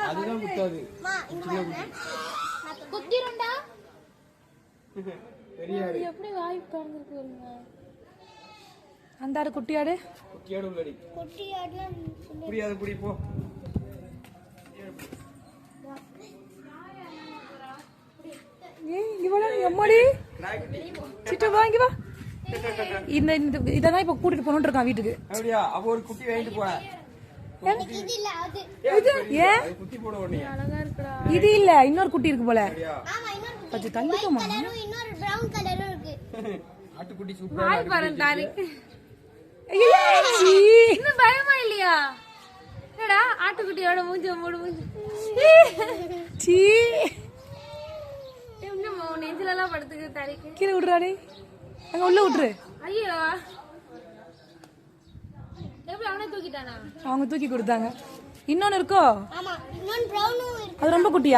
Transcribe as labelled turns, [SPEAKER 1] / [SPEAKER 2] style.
[SPEAKER 1] அதுதான் குத்தாது.
[SPEAKER 2] குத்திருண்டா
[SPEAKER 1] பெரியாடு
[SPEAKER 2] எப்படி வாய் உட்கார்ந்துருக்கு பாருங்க. அந்தாரு குட்டியாடு.
[SPEAKER 1] குட்டியாடு உள்ளடி.
[SPEAKER 3] குட்டியாடுலாம்
[SPEAKER 1] புரியாது புடி போ.
[SPEAKER 2] ஏய் இவள எம்மடி சிட்டு வாங்கி வா. இந்த இததான் இப்ப கூட்டிட்டு போணும்னு இருக்கான் வீட்டுக்கு.
[SPEAKER 1] அப்படியா? அப்ப ஒரு குட்டி வாங்கிட்டு போறேன்.
[SPEAKER 3] இது இல்ல அது.
[SPEAKER 2] ஏன்
[SPEAKER 1] குட்டி போட உடனே
[SPEAKER 2] அழகா இருக்குடா. இது இல்ல இன்னொரு குட்டி இருக்கு போல.
[SPEAKER 3] ஆமா இன்னொரு குட்டி.
[SPEAKER 2] கொஞ்சம் தள்ளி போமா.
[SPEAKER 3] கலரும் இன்னொரு பிரவுன் கலரும் இருக்கு.
[SPEAKER 1] ஆட்டுக்குட்டி சூப்பரா
[SPEAKER 2] வாய் பாருங்க தாரி. இன்னும் பயமா இல்லையா? என்னடா ஆட்டுக்குட்டியோட மூஞ்ச மூடு மூஞ்சி. சீ என்னம்மா நெஞ்சில எல்லாம் படுத்துக்கு தாரிக்கு. கீழே விடுறாடே. அங்க உள்ள விட்டுரு. ஐயோ எப்படி அவனே தூக்கிட்டானா? அவங்க தூக்கி கொடுத்தாங்க. இன்னொன்னு இருக்கோ?
[SPEAKER 3] ஆமா இன்னொரு பிரவுனும் இருக்கு.
[SPEAKER 2] அது ரொம்ப குட்டியா?